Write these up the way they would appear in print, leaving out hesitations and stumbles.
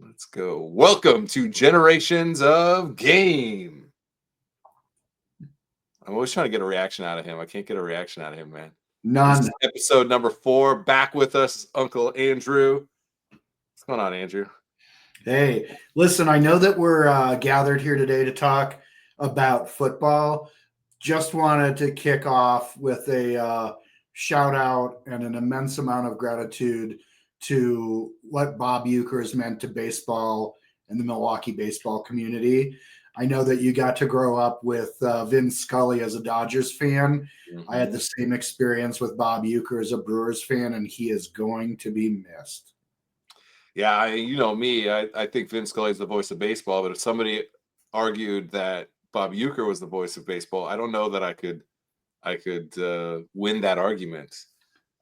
Let's go. Welcome to Generations of Game. I'm always trying to get a reaction out of him. I can't get a reaction out of him, man. None. This is episode number 4. Back with us, Uncle Andrew. What's going on, Andrew? Hey, listen, I know that we're gathered here today to talk about football. Just wanted to kick off with a shout out and an immense amount of gratitude to what Bob Uecker has meant to baseball and the Milwaukee baseball community. I know that you got to grow up with Vin Scully as a Dodgers fan. Mm-hmm. I had the same experience with Bob Uecker as a Brewers fan, and he is going to be missed. Yeah, you know me. I think Vin Scully is the voice of baseball, but if somebody argued that Bob Uecker was the voice of baseball, I don't know that I could win that argument.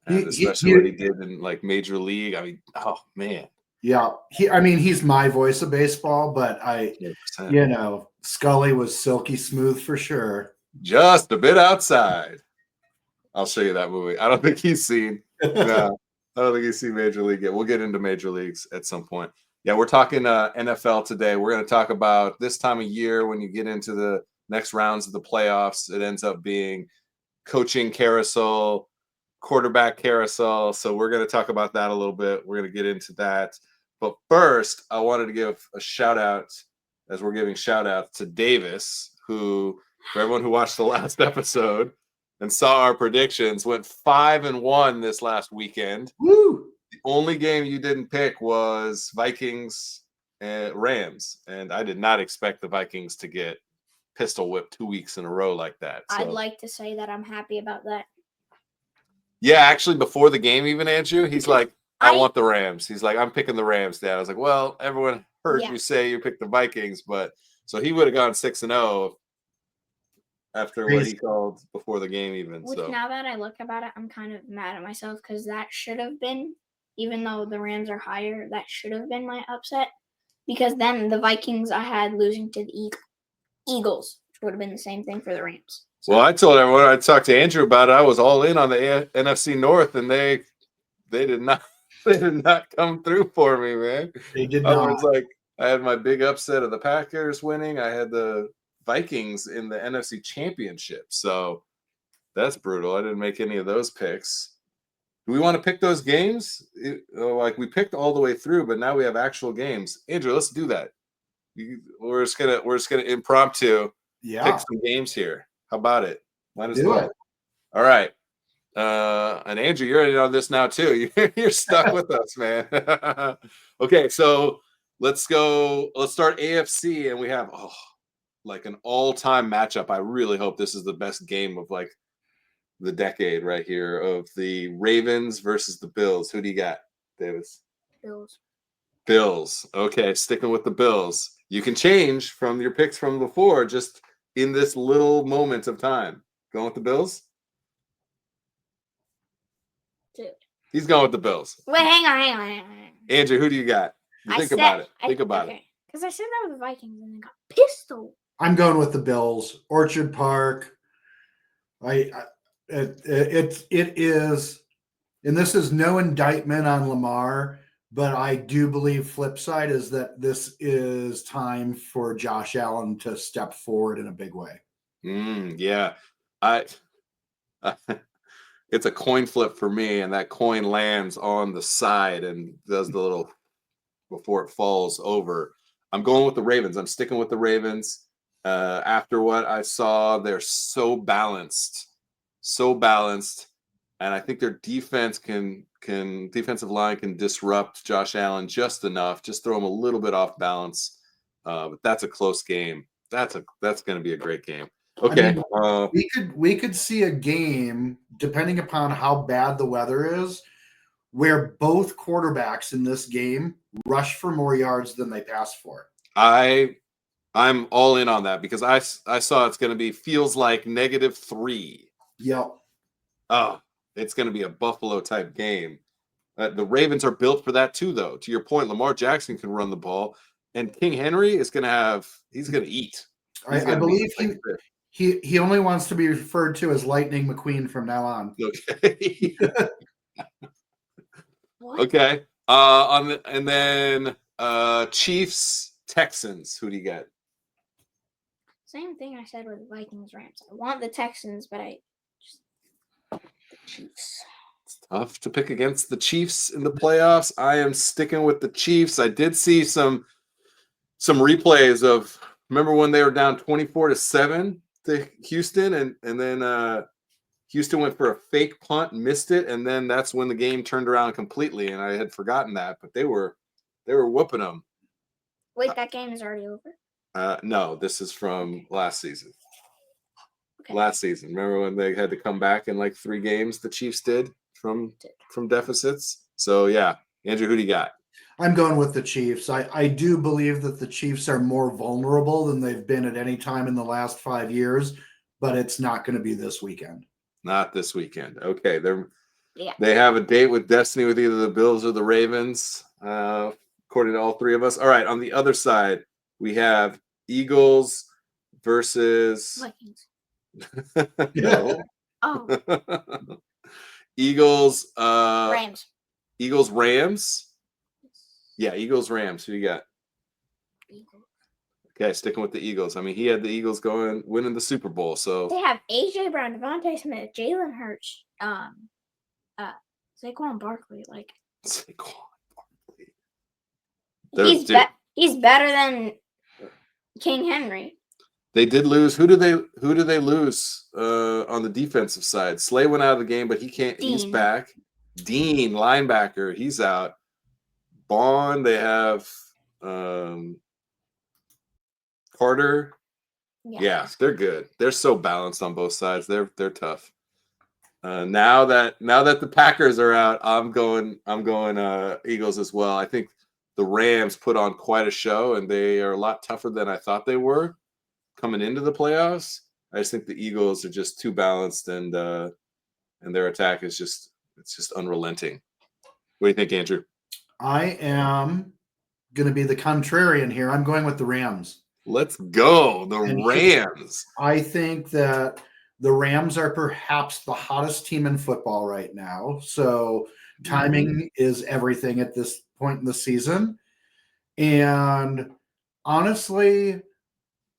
And especially what he did in like Major League. I mean, oh man. Yeah, he's my voice of baseball, but 100%. Scully was silky smooth for sure. Just a bit outside. I'll show you that movie. I don't think he's seen. No, I don't think he's seen Major League yet. We'll get into Major Leagues at some point. Yeah, we're talking NFL today. We're going to talk about this time of year when you get into the next rounds of the playoffs. It ends up being coaching carousel, quarterback carousel. So we're going to talk about that a little bit. We're going to get into that. But first, I wanted to give a shout out, as we're giving shout outs to Davis, who, for everyone who watched the last episode and saw our predictions, went 5-1 this last weekend. Woo! The only game you didn't pick was Vikings and Rams. And I did not expect the Vikings to get pistol whipped 2 weeks in a row like that. So. I'd like to say that I'm happy about that. Yeah, actually, before the game, even Andrew, he's like, I want the Rams. He's like, I'm picking the Rams, Dad. I was like, well, everyone heard you say you picked the Vikings, but so he would have gone 6-0 after what he called before the game, even. Which now that I look about it, I'm kind of mad at myself because that should have been, even though the Rams are higher, that should have been my upset. Because then the Vikings I had losing to the Eagles, which would have been the same thing for the Rams. So. Well, I told everyone, I talked to Andrew about it. I was all in on the NFC North, and they did not come through for me, man. They did not. I was like, I had my big upset of the Packers winning. I had the Vikings in the NFC Championship. So that's brutal. I didn't make any of those picks. Do we want to pick those games? Like we picked all the way through, but now we have actual games. Andrew, let's do that. We're just gonna impromptu pick some games here. How about it? Might as well. All right. And Andrew, you're in on this now too. You're stuck with us, man. Okay, so let's go. Let's start AFC, and we have like an all-time matchup. I really hope this is the best game of like the decade right here of the Ravens versus the Bills. Who do you got, Davis? Bills. Okay, sticking with the Bills. You can change from your picks from before, just in this little moment of time. Going with the Bills? Dude. He's going with the Bills. Wait, hang on. Andrew, who do you got? Think about it. Because I said that with the Vikings and then got pistol. I'm going with the Bills. Orchard Park. It is, and this is no indictment on Lamar, but I do believe flip side is that this is time for Josh Allen to step forward in a big way. Yeah. It's a coin flip for me, and that coin lands on the side and does the little before it falls over. I'm going with the Ravens. I'm sticking with the Ravens. After what I saw, they're so balanced, and I think their defensive line can disrupt Josh Allen just enough, just throw him a little bit off balance. But that's a close game. That's going to be a great game. Okay. I mean, we could see a game, depending upon how bad the weather is, where both quarterbacks in this game rush for more yards than they pass for. I'm all in on that because I saw it's going to be feels like -3. Yep. Oh, it's going to be a Buffalo type game. The Ravens are built for that too, though. To your point, Lamar Jackson can run the ball, and King Henry is going to he's going to eat. I believe he only wants to be referred to as Lightning McQueen from now on. Okay. Okay. And then Chiefs, Texans. Who do you got? Same thing I said with Vikings, Rams. I want the Texans, but the Chiefs. It's tough to pick against the Chiefs in the playoffs. I am sticking with the Chiefs. I did see some replays of, remember when they were down 24-7 to Houston, and then Houston went for a fake punt, missed it, and then that's when the game turned around completely. And I had forgotten that, but they were whooping them. Wait, that game is already over? No, this is from last season. Okay. Last season, remember when they had to come back in like 3 games? The Chiefs did from deficits. So yeah, Andrew, who do you got? I'm going with the Chiefs. I do believe that the Chiefs are more vulnerable than they've been at any time in the last 5 years, but it's not going to be this weekend. Not this weekend. Okay, Yeah. they have a date with destiny with either the Bills or the Ravens, according to all 3 of us. All right, on the other side, we have Eagles versus Vikings. no. Oh, Eagles. Rams. Eagles, Rams. Yeah, Eagles, Rams. Who you got? Eagles. Okay, sticking with the Eagles. I mean, he had the Eagles winning the Super Bowl. So They have A.J. Brown, Devontae Smith, Jalen Hurts, Saquon Barkley. Like Saquon Barkley. he's better than King Henry. They did lose. Who do they lose on the defensive side? Slay went out of the game, but he can't. Dean. He's back. Dean, linebacker, he's out. Bond, they have Carter. Yeah, they're good. They're so balanced on both sides. They're tough. Now that the Packers are out, I'm going Eagles as well. I think the Rams put on quite a show, and they are a lot tougher than I thought they were coming into the playoffs. I just think the Eagles are just too balanced, and their attack is just unrelenting. What do you think, Andrew? I am going to be the contrarian here. I'm going with the Rams. Let's go. The Rams. I think that the Rams are perhaps the hottest team in football right now. So timing is everything at this point in the season. And honestly,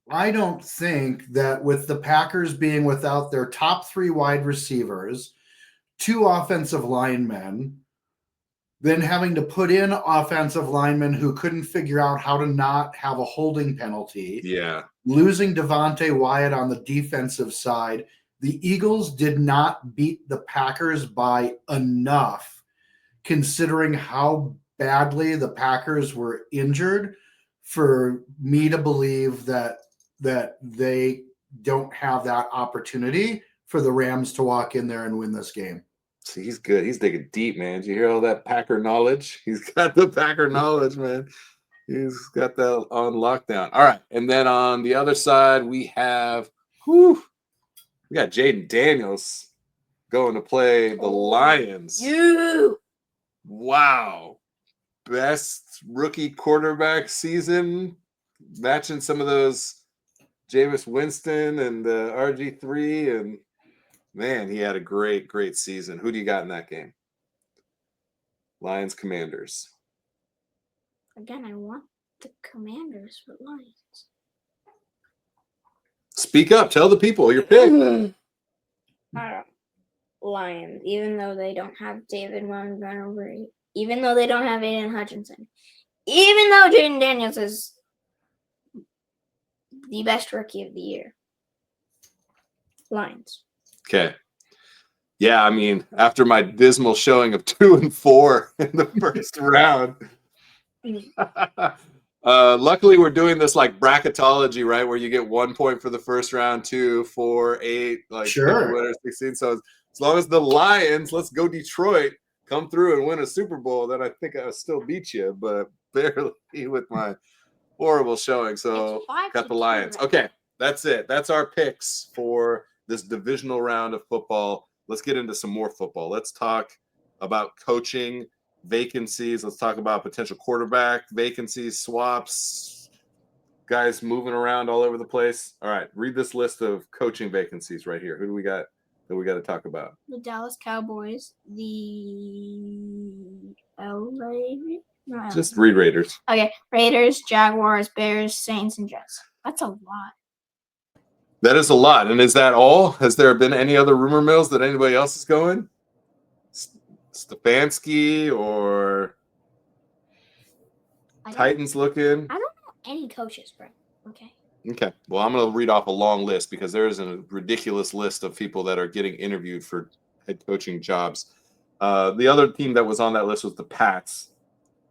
I don't think that with the Packers being without their top 3 wide receivers, 2 offensive linemen, then having to put in offensive linemen who couldn't figure out how to not have a holding penalty. Yeah. Losing Devontae Wyatt on the defensive side, the Eagles did not beat the Packers by enough, considering how badly the Packers were injured, for me to believe that they don't have that opportunity for the Rams to walk in there and win this game. See, he's good. He's digging deep, man. Did you hear all that Packer knowledge? He's got the Packer knowledge, man. He's got that on lockdown. All right. And then on the other side, we got Jaden Daniels going to play the Lions. Wow. Best rookie quarterback season, matching some of those Jameis Winston and RG3. And, man, he had a great, great season. Who do you got in that game? Lions, Commanders. Again, I want the Commanders for Lions. Speak up. Tell the people your pick. Lions, even though they don't have David Montgomery, even though they don't have Aiden Hutchinson, even though Jaden Daniels is the best rookie of the year. Lions. Okay. Yeah, I mean, after my dismal showing of 2-4 in the first round. Luckily, we're doing this like bracketology, right? Where you get 1 point for the first round, 2, 4, 8, like sure. winner 16. So as long as the Lions, let's go Detroit, come through and win a Super Bowl, then I think I'll still beat you, but barely with my horrible showing. So got the Lions. Okay, that's it. That's our picks for this divisional round of football. Let's get into some more football. Let's talk about coaching vacancies. Let's talk about potential quarterback vacancies, swaps, guys moving around all over the place. All right, read this list of coaching vacancies right here. Who do we got that we got to talk about? The Dallas Cowboys, the LA No. Just read Raiders. Okay, Raiders, Jaguars, Bears, Saints, and Jets. That's a lot. That is a lot. And is that all? Has there been any other rumor mills that anybody else is going? Stefanski or Titans looking? I don't know any coaches, bro. Okay. Okay. Well, I'm going to read off a long list because there is a ridiculous list of people that are getting interviewed for head coaching jobs. The other team that was on that list was the Pats.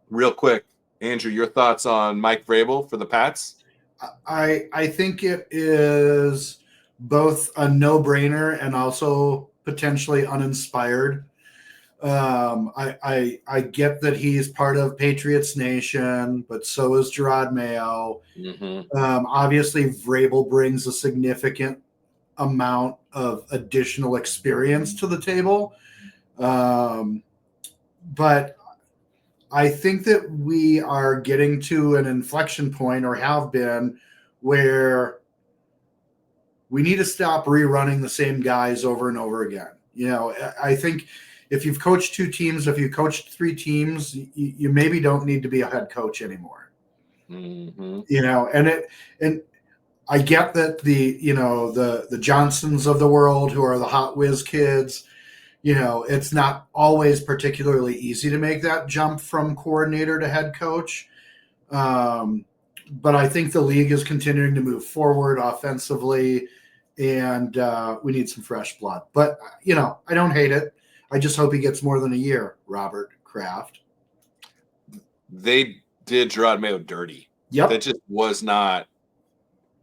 Real quick, Andrew, your thoughts on Mike Vrabel for the Pats? I think it is both a no-brainer and also potentially uninspired. I get that he's part of Patriots Nation, but so is Gerard Mayo. Mm-hmm. Obviously, Vrabel brings a significant amount of additional experience to the table. But I think that we are getting to an inflection point, or have been, where we need to stop rerunning the same guys over and over again. You know, I think if you've coached 2 teams, if you coached 3 teams, you maybe don't need to be a head coach anymore. Mm-hmm. You know, and I get that the Johnsons of the world, who are the hot whiz kids, you know, it's not always particularly easy to make that jump from coordinator to head coach. But I think the league is continuing to move forward offensively, and we need some fresh blood. But, you know, I don't hate it. I just hope he gets more than a year, Robert Kraft. They did Gerard Mayo dirty. Yep. That just was not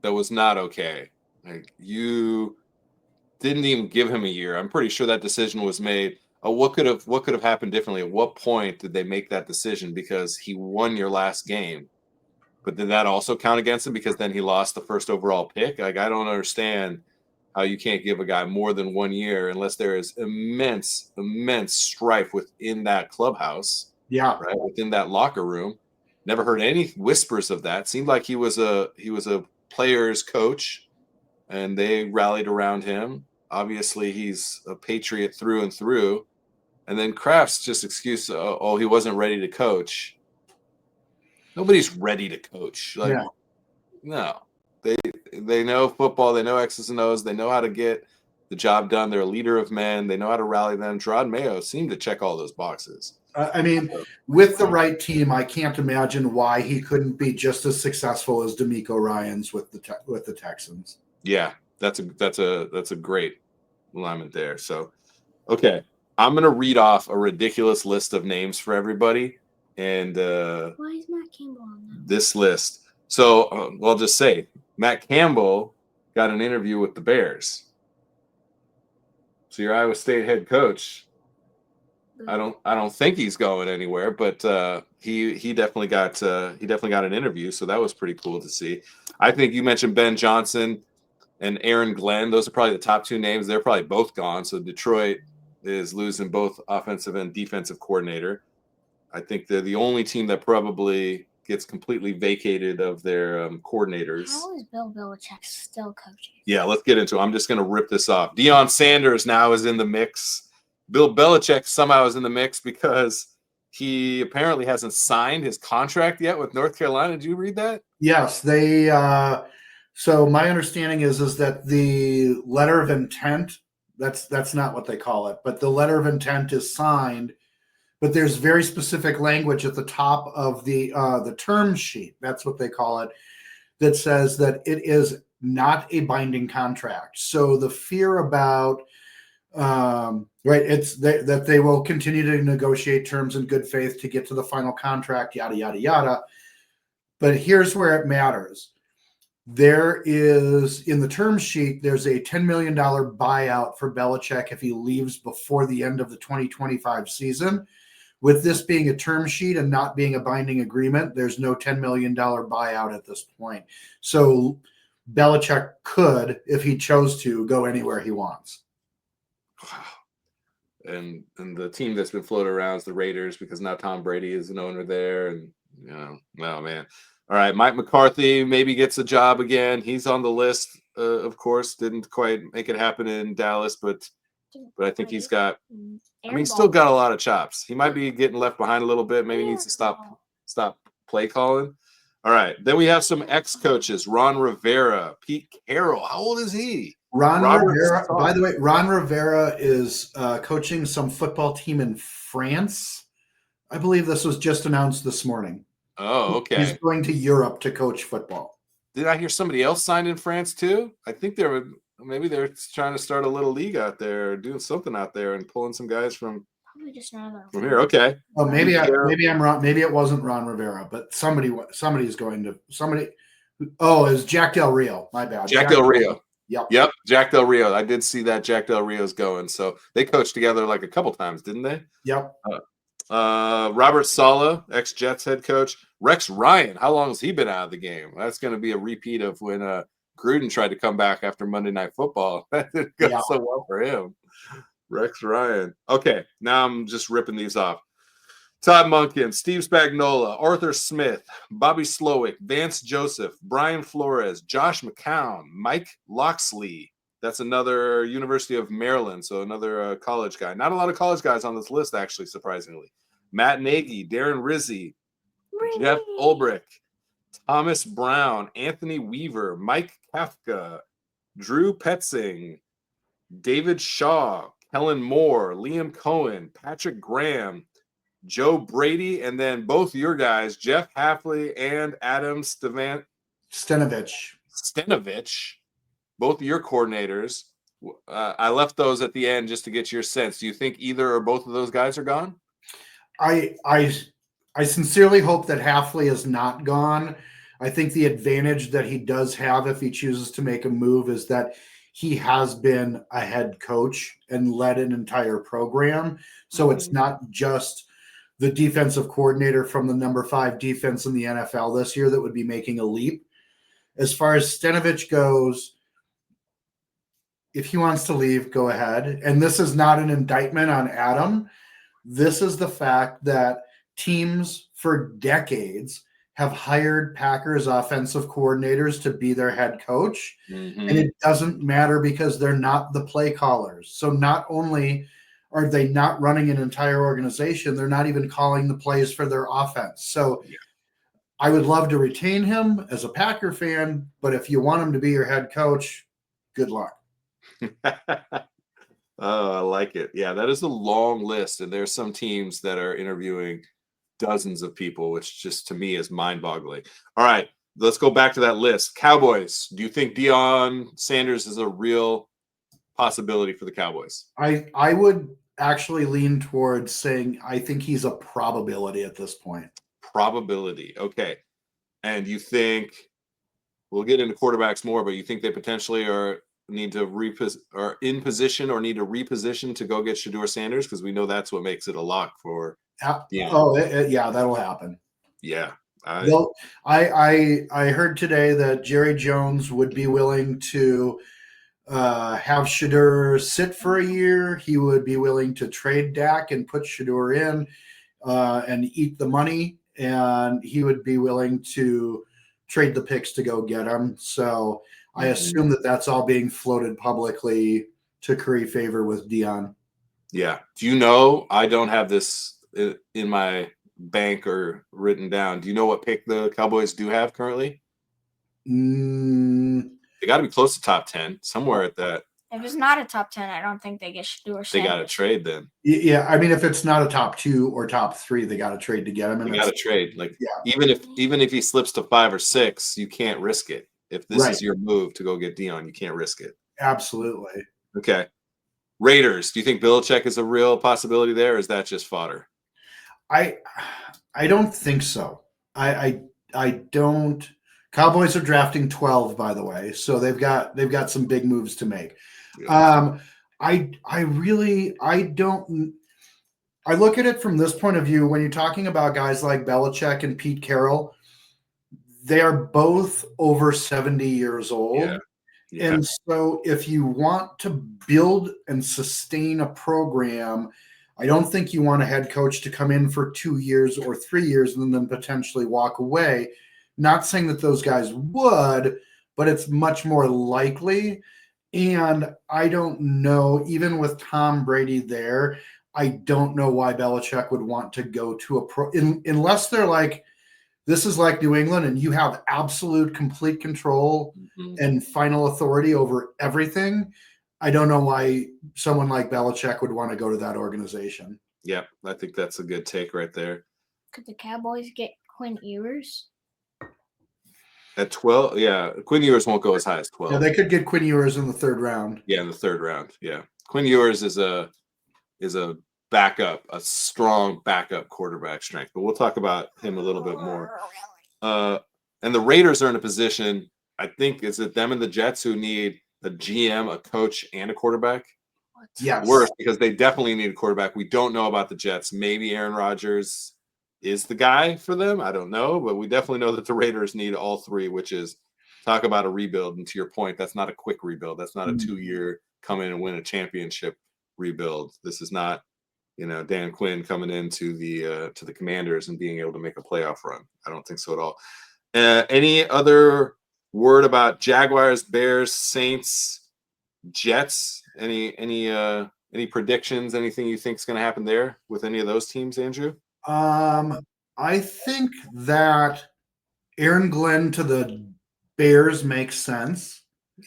okay. Like, you didn't even give him a year. I'm pretty sure that decision was made. What could have happened differently? At what point did they make that decision? Because he won your last game. But did that also count against him because then he lost the first overall pick? Like, I don't understand how you can't give a guy more than 1 year unless there is immense strife within that clubhouse. Yeah. Right, within that locker room. Never heard any whispers of that. Seemed like he was a player's coach, and they rallied around him. Obviously, he's a Patriot through and through. And then Kraft's just excuse, he wasn't ready to coach. Nobody's ready to coach. Like, Yeah. no. They know football. They know X's and O's. They know how to get the job done. They're a leader of men. They know how to rally them. Gerard Mayo seemed to check all those boxes. I mean, with the right team, I can't imagine why he couldn't be just as successful as DeMeco Ryans with the Texans. Yeah, that's a great alignment there. So, okay, I'm gonna read off a ridiculous list of names for everybody, and why is Matt Campbell on that? This list. So, I'll just say Matt Campbell got an interview with the Bears. So your Iowa State head coach. I don't think he's going anywhere, but he definitely got an interview, so that was pretty cool to see. I think you mentioned Ben Johnson and Aaron Glenn; those are probably the top 2 names. They're probably both gone. So Detroit is losing both offensive and defensive coordinator. I think they're the only team that probably gets completely vacated of their coordinators. How is Bill Belichick still coaching? Yeah, let's get into it. I'm just going to rip this off. Deion Sanders now is in the mix. Bill Belichick somehow is in the mix because he apparently hasn't signed his contract yet with North Carolina. Did you read that? Yes, they. So my understanding is that the letter of intent, that's not what they call it, but the letter of intent is signed, but there's very specific language at the top of the term sheet. That's what they call it. That says that it is not a binding contract. So the fear about it's that they will continue to negotiate terms in good faith to get to the final contract, yada, yada, yada. But here's where it matters. There is, in the term sheet, there's a $10 million buyout for Belichick if he leaves before the end of the 2025 season. With this being a term sheet and not being a binding agreement, there's no $10 million buyout at this point. So Belichick could, if he chose to, go anywhere he wants. And the team that's been floated around is the Raiders because now Tom Brady is an owner there. And, oh, man. All right, Mike McCarthy maybe gets a job again. He's on the list, of course. Didn't quite make it happen in Dallas, but I think he's still got a lot of chops. He might be getting left behind a little bit. Maybe he needs to stop stop play calling. All right. Then we have some ex-coaches. Ron Rivera, Pete Carroll. How old is he? Ron Robert Rivera. Starr. By the way, Ron Rivera is coaching some football team in France. I believe this was just announced this morning. Oh, okay. He's going to Europe to coach football. Did I hear somebody else signed in France too? I think maybe they're trying to start a little league out there, or doing something out there, and pulling some guys from here. Okay. Oh, maybe I'm wrong. Maybe it wasn't Ron Rivera, but somebody's going to somebody. Oh, it's Jack Del Rio. My bad. Jack Del Rio. Yep. Jack Del Rio. I did see that Jack Del Rio's going. So they coached together like a couple times, didn't they? Yep. Robert Saleh, ex-Jets head coach. Rex Ryan. How long has he been out of the game? That's going to be a repeat of when Gruden tried to come back after Monday Night Football. That didn't go so well for him. Rex Ryan. Okay, now I'm just ripping these off. Todd Monken, Steve Spagnuolo, Arthur Smith, Bobby Slowick, Vance Joseph, Brian Flores, Josh McCown, Mike Loxley. That's another University of Maryland, so another college guy. Not a lot of college guys on this list, actually, surprisingly. Matt Nagy, Darren Rizzi, Jeff Ulbrich, Thomas Brown, Anthony Weaver, Mike Kafka, Drew Petzing, David Shaw, Kellen Moore, Liam Cohen, Patrick Graham, Joe Brady, and then both your guys, Jeff Hafley and Adam Stenovich. Both of your coordinators. I left those at the end just to get your sense. Do you think either or both of those guys are gone? I sincerely hope that Hafley is not gone. I think the advantage that he does have if he chooses to make a move is that he has been a head coach and led an entire program. So it's not just the defensive coordinator from the number 5 defense in the NFL this year that would be making a leap. As far as Stenovich goes, if he wants to leave, go ahead. And this is not an indictment on Adam. This is the fact that teams for decades have hired Packers offensive coordinators to be their head coach. Mm-hmm. And it doesn't matter because they're not the play callers. So not only are they not running an entire organization, they're not even calling the plays for their offense. So I would love to retain him as a Packer fan, but if you want him to be your head coach, good luck. Oh, I like it. Yeah, that is a long list. And there's some teams that are interviewing dozens of people, which just to me is mind-boggling. All right, let's go back to that list. Cowboys. Do you think Deion Sanders is a real possibility for the Cowboys? I would actually lean towards saying I think he's a probability at this point. Probability. Okay. And you think, we'll get into quarterbacks more, but you think they potentially need to reposition to go get Shedeur Sanders? Because we know that's what makes it a lock for Deion. Yeah, that'll happen. Yeah. I heard today that Jerry Jones would be willing to have Shedeur sit for a year. He would be willing to trade Dak and put Shedeur in and eat the money, and he would be willing to trade the picks to go get him. So I assume that that's all being floated publicly to curry favor with Deion. Yeah. Do you know, I don't have this in my bank or written down. Do you know what pick the Cowboys do have currently? They got to be close to top 10, somewhere at that. If it's not a top 10, I don't think they get Shedeur Sanders. They got to trade then. Yeah, I mean, if it's not a top 2 or top 3, they got to trade to get him. They got to trade. Like, even if he slips to 5 or 6, you can't risk it. If this is your move to go get Deion, you can't risk it. Absolutely. Okay. Raiders. Do you think Belichick is a real possibility there, or is that just fodder? I don't think so. I don't. Cowboys are drafting 12, by the way, so they've got some big moves to make. Yeah. I don't. I look at it from this point of view. When you're talking about guys like Belichick and Pete Carroll, they are both over 70 years old. Yeah. Yeah. And so if you want to build and sustain a program, I don't think you want a head coach to come in for 2 years or 3 years and then potentially walk away. Not saying that those guys would, but it's much more likely. And I don't know, even with Tom Brady there, I don't know why Belichick would want to go to unless they're like This is like New England, and you have absolute, complete control and final authority over everything. I don't know why someone like Belichick would want to go to that organization. Yeah, I think that's a good take right there. Could the Cowboys get Quinn Ewers? At 12, yeah, Quinn Ewers won't go as high as 12. Yeah, they could get Quinn Ewers in the third round. Yeah, in the third round. Yeah, Quinn Ewers is a backup, a strong backup quarterback strength. But we'll talk about him a little bit more. And the Raiders are in a position. I think is it them and the Jets who need a GM, a coach, and a quarterback. Yes. Worse because they definitely need a quarterback. We don't know about the Jets. Maybe Aaron Rodgers is the guy for them. I don't know, but we definitely know that the Raiders need all three, which is talk about a rebuild. And to your point, that's not a quick rebuild. That's not a 2-year come in and win a championship rebuild. This is not, Dan Quinn coming into the Commanders and being able to make a playoff run. I don't think so at all. Any other word about Jaguars, Bears, Saints, Jets? Any predictions? Anything you think is going to happen there with any of those teams, Andrew? I think that Aaron Glenn to the Bears makes sense.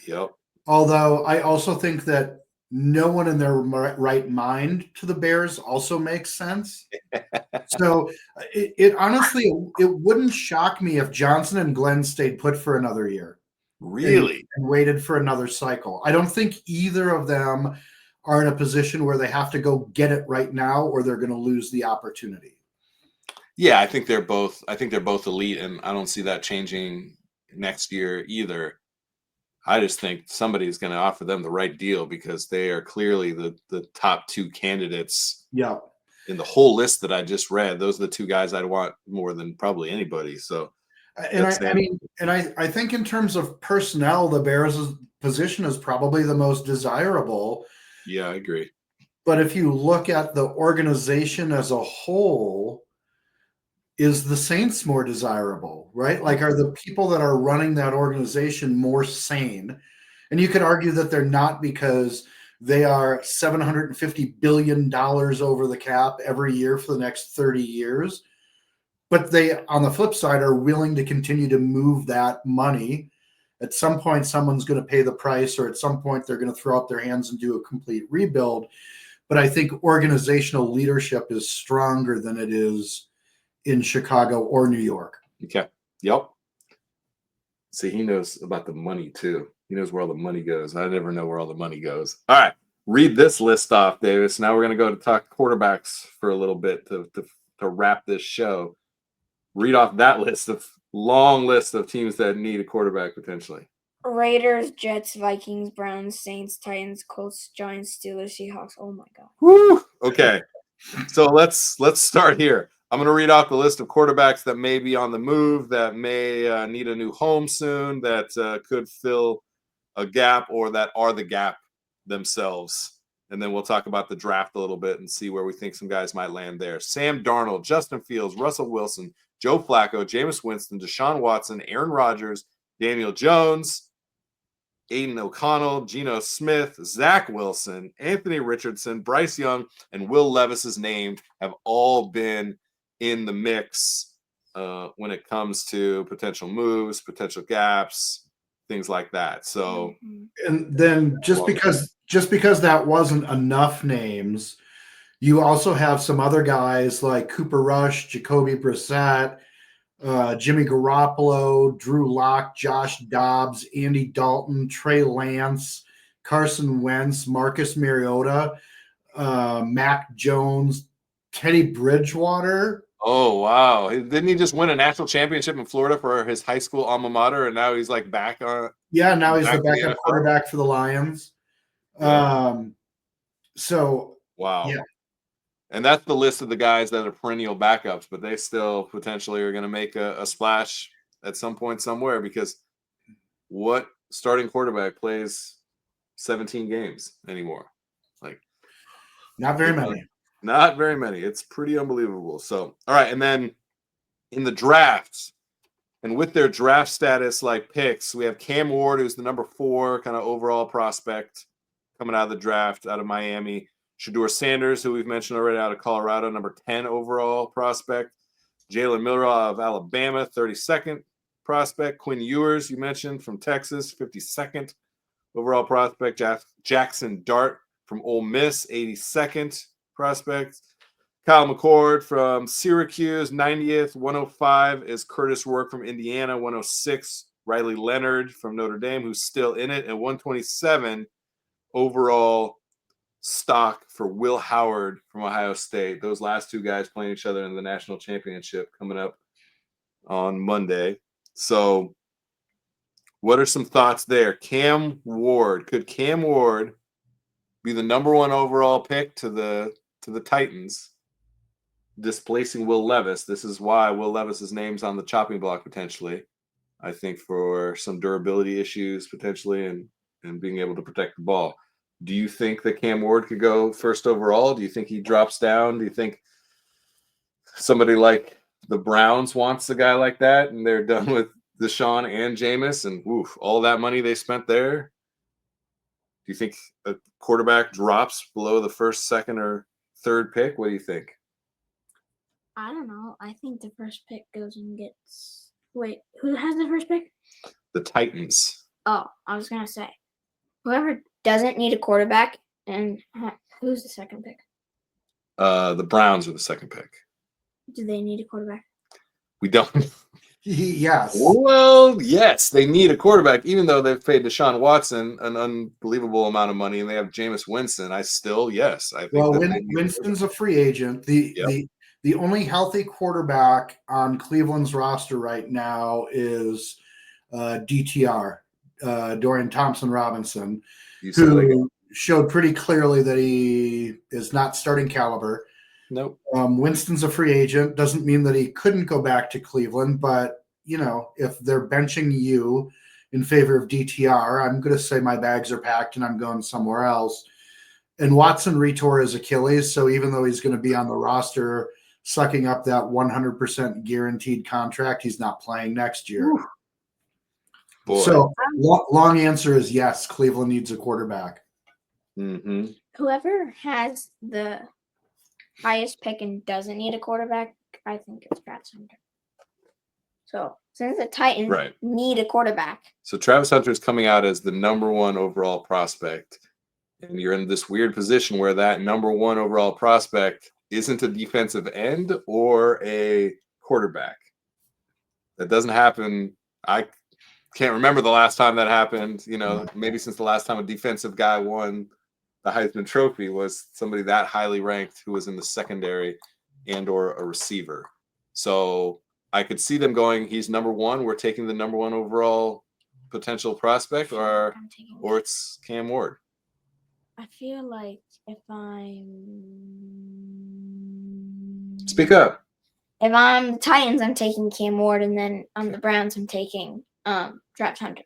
Yep. Although I also think that no one in their right mind to the Bears also makes sense. So it honestly, it wouldn't shock me if Johnson and Glenn stayed put for another year. Really? And waited for another cycle. I don't think either of them are in a position where they have to go get it right now or they're going to lose the opportunity. Yeah, I think they're both elite, and I don't see that changing next year either. I just think somebody's going to offer them the right deal because they are clearly the top two candidates. Yeah. In the whole list that I just read, those are the two guys I'd want more than probably anybody. So, and I think in terms of personnel, the Bears' position is probably the most desirable. Yeah, I agree. But if you look at the organization as a whole, is the Saints more desirable, right? Like, are the people that are running that organization more sane? And you could argue that they're not because they are $750 billion over the cap every year for the next 30 years. But they, on the flip side, are willing to continue to move that money. At some point, someone's going to pay the price, or at some point, they're going to throw up their hands and do a complete rebuild. But I think organizational leadership is stronger than it is in Chicago or New York. Okay. Yep. See, he knows about the money too. He knows where all the money goes. I never know where all the money goes. All right. Read this list off, Davis. Now we're going to go to talk quarterbacks for a little bit to wrap this show. Read off that long list of teams that need a quarterback potentially. Raiders, Jets, Vikings, Browns, Saints, Titans, Colts, Giants, Steelers, Seahawks. Oh my God. Woo! Okay. So let's start here. I'm going to read off the list of quarterbacks that may be on the move, that may need a new home soon, that could fill a gap or that are the gap themselves. And then we'll talk about the draft a little bit and see where we think some guys might land there. Sam Darnold, Justin Fields, Russell Wilson, Joe Flacco, Jameis Winston, Deshaun Watson, Aaron Rodgers, Daniel Jones, Aiden O'Connell, Geno Smith, Zach Wilson, Anthony Richardson, Bryce Young, and Will Levis is named have all been in the mix when it comes to potential moves, potential gaps, things like that. So, and then just because that wasn't enough names, you also have some other guys like Cooper Rush, Jacoby Brissett, Jimmy Garoppolo, Drew Lock, Josh Dobbs, Andy Dalton, Trey Lance, Carson Wentz, Marcus Mariota, Mac Jones, Teddy Bridgewater. Oh, wow. Didn't he just win a national championship in Florida for his high school alma mater, and now he's like back on? Yeah, now he's the backup quarterback for the Lions. Yeah. So, wow. Yeah. And that's the list of the guys that are perennial backups, but they still potentially are going to make a splash at some point somewhere, because what starting quarterback plays 17 games anymore? Like, not very many. Not very many. It's pretty unbelievable. So, all right. And then in the drafts, and with their draft status like picks, we have Cam Ward, who's the number 4 kind of overall prospect coming out of the draft out of Miami. Shedeur Sanders, who we've mentioned already, out of Colorado, number 10 overall prospect. Jalen Milrow of Alabama, 32nd prospect. Quinn Ewers, you mentioned, from Texas, 52nd overall prospect. Jackson Dart from Ole Miss, 82nd prospect. Kyle McCord from Syracuse, 90th. 105 is Curtis Rourke from Indiana. 106, Riley Leonard from Notre Dame, who's still in it. And 127 overall stock for Will Howard from Ohio State. Those last two guys playing each other in the national championship coming up on Monday. So what are some thoughts there? Cam Ward. Could Cam Ward be the number one overall pick to the Titans, displacing Will Levis? This is why Will Levis's name's on the chopping block potentially. I think for some durability issues potentially and being able to protect the ball. Do you think that Cam Ward could go first overall? Do you think he drops down? Do you think somebody like the Browns wants a guy like that and they're done with Deshaun and Jameis and all that money they spent there? Do you think a quarterback drops below the first, second, or third pick? What do you think? I don't know. I think the first pick goes and gets. Wait, who has the first pick? The Titans. Oh, I was gonna say, whoever doesn't need a quarterback, and who's the second pick? The Browns are the second pick. Do they need a quarterback? We don't. Yes. Well, yes, they need a quarterback, even though they've paid Deshaun Watson an unbelievable amount of money, and they have Jameis Winston. I think. Well, Winston's a free agent. The only healthy quarterback on Cleveland's roster right now is DTR, Dorian Thompson-Robinson, who showed pretty clearly that he is not starting caliber. Nope. Winston's a free agent. Doesn't mean that he couldn't go back to Cleveland, but if they're benching you in favor of DTR, I'm going to say my bags are packed and I'm going somewhere else. And Watson retore his Achilles, so even though he's going to be on the roster sucking up that 100% guaranteed contract, he's not playing next year. So long answer is yes, Cleveland needs a quarterback. Mm-hmm. Whoever has the highest pick and doesn't need a quarterback, I think it's Travis Hunter. So since the Titans need a quarterback. So Travis Hunter is coming out as the number one overall prospect. And you're in this weird position where that number one overall prospect isn't a defensive end or a quarterback. That doesn't happen. I can't remember the last time that happened. Maybe since the last time a defensive guy won the Heisman Trophy was somebody that highly ranked who was in the secondary and or a receiver. So I could see them going, he's number one. We're taking the number one overall potential prospect, or it's Cam Ward. I feel like if Speak up. If I'm the Titans, I'm taking Cam Ward, and then on the Browns, I'm taking Travis Hunter.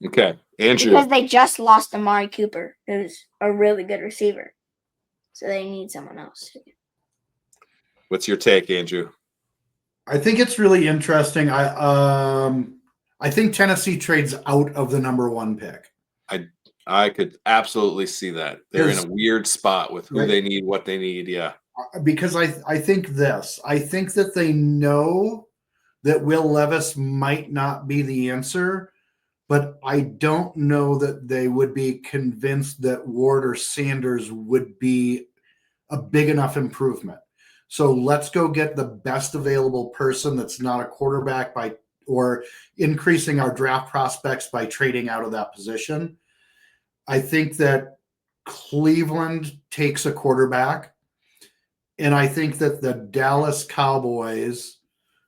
Okay, Andrew. Because they just lost Amari Cooper, who's a really good receiver. So they need someone else. What's your take, Andrew? I think it's really interesting. I think Tennessee trades out of the number one pick. I could absolutely see that. They're in a weird spot with who they need, what they need. Yeah. Because I think this. I think that they know that Will Levis might not be the answer, but I don't know that they would be convinced that Ward or Sanders would be a big enough improvement. So let's go get the best available person that's not a quarterback or increasing our draft prospects by trading out of that position. I think that Cleveland takes a quarterback, and I think that the Dallas Cowboys,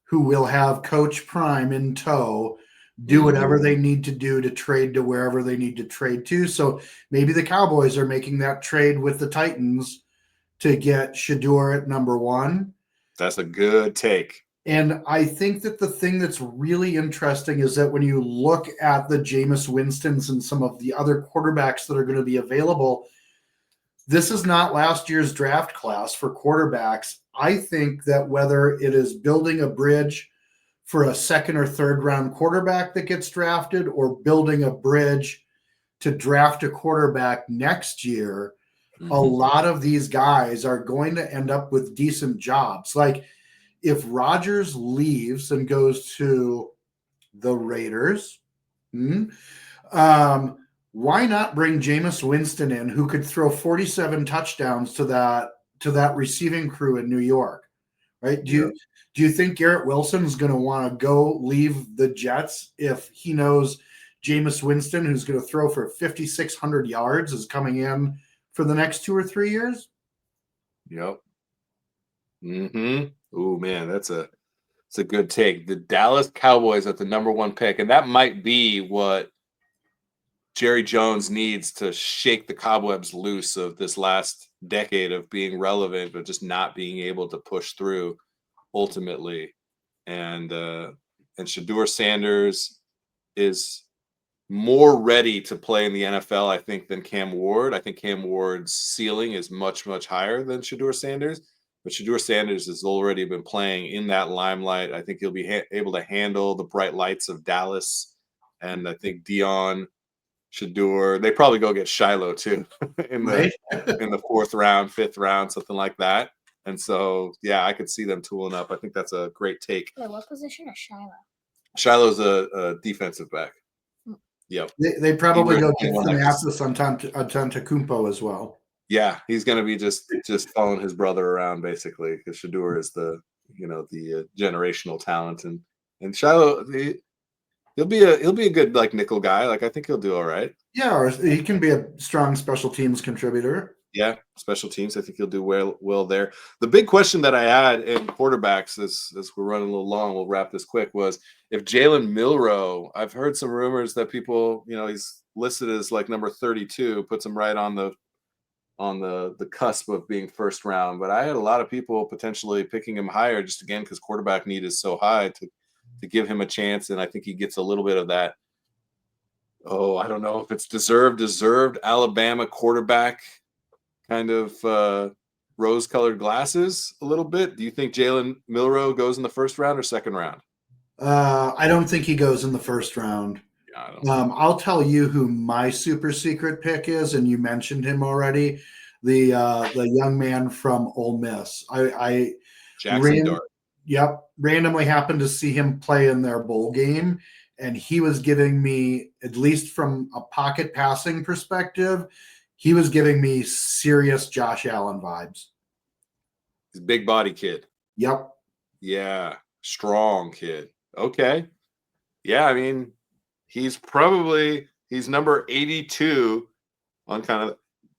who will have Coach Prime in tow, do whatever they need to do to trade to wherever they need to trade to. So maybe the Cowboys are making that trade with the Titans to get Shedeur at number one. That's a good take. And I think that the thing that's really interesting is that when you look at the Jameis Winstons and some of the other quarterbacks that are going to be available, this is not last year's draft class for quarterbacks. I think that whether it is building a bridge for a second or third round quarterback that gets drafted or building a bridge to draft a quarterback next year, a lot of these guys are going to end up with decent jobs. Like, if Rodgers leaves and goes to the Raiders, why not bring Jameis Winston in, who could throw 47 touchdowns to that receiving crew in New York? Right? Do you think Garrett Wilson's going to want to go leave the Jets if he knows Jameis Winston, who's going to throw for 5,600 yards, is coming in for the next 2 or 3 years? Yep. Oh man, it's a good take. The Dallas Cowboys at the number 1 pick, and that might be what Jerry Jones needs to shake the cobwebs loose of this last decade of being relevant, but just not being able to push through ultimately. And Shedeur Sanders is more ready to play in the NFL, I think, than Cam Ward. I think Cam Ward's ceiling is much, much higher than Shedeur Sanders. But Shedeur Sanders has already been playing in that limelight. I think he'll be able to handle the bright lights of Dallas. And I think Dion, Shedeur, they probably go get Shiloh too in the 4th round, 5th round, something like that. And so, yeah, I could see them tooling up. I think that's a great take. Wait, what position is Shiloh? Shiloh's a defensive back. Yep. They probably go get Thanasis Antetokounmpo as well. Yeah, he's going to be just following his brother around basically, because Shedeur is the generational talent, and Shiloh he'll be a good like nickel guy. Like I think he'll do all right. Yeah, or he can be a strong special teams contributor. Yeah, special teams. I think he'll do well there. The big question that I had in quarterbacks, as we're running a little long, we'll wrap this quick, was if Jalen Milroe. I've heard some rumors that people, he's listed as like number 32, puts him right on the cusp of being 1st round. But I had a lot of people potentially picking him higher, just again because quarterback need is so high to give him a chance, and I think he gets a little bit of that. Oh, I don't know if it's deserved Alabama quarterback kind of rose-colored glasses a little bit. Do you think Jalen Milroe goes in the 1st round or 2nd round? I don't think he goes in the 1st round. Yeah, I'll tell you who my super secret pick is, and you mentioned him already. The young man from Ole Miss. Jackson Dart. Yep, randomly happened to see him play in their bowl game, and he was giving me, at least from a pocket passing perspective, he was giving me serious Josh Allen vibes. He's a big body kid. Yep. Yeah, strong kid. Okay. Yeah, I mean, he's number 82 on kind of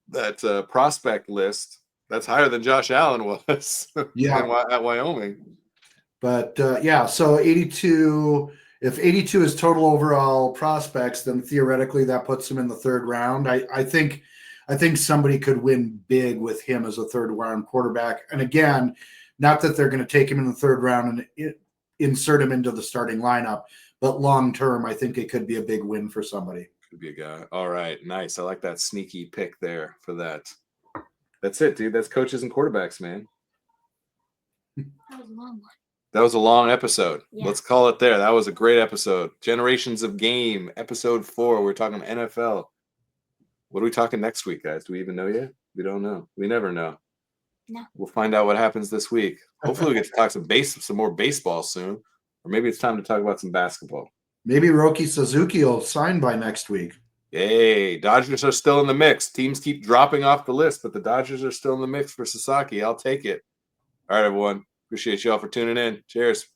that prospect list. That's higher than Josh Allen was at Wyoming. But so 82. If 82 is total overall prospects, then theoretically that puts him in the 3rd round. I think somebody could win big with him as a 3rd round quarterback. And again, not that they're going to take him in the 3rd round and insert him into the starting lineup, but long term, I think it could be a big win for somebody. Could be a guy. All right, nice. I like that sneaky pick there for that. That's it, dude. That's coaches and quarterbacks, man. That was a long one. That was a long episode. Yeah. Let's call it there. That was a great episode. Generations of Game, episode 4. We're talking NFL. What are we talking next week, guys? Do we even know yet? We don't know. We never know. No. We'll find out what happens this week. Hopefully we get to talk some more baseball soon. Or maybe it's time to talk about some basketball. Maybe Roki Suzuki will sign by next week. Hey, Dodgers are still in the mix. Teams keep dropping off the list, but the Dodgers are still in the mix for Sasaki. I'll take it. All right, everyone. Appreciate you all for tuning in. Cheers.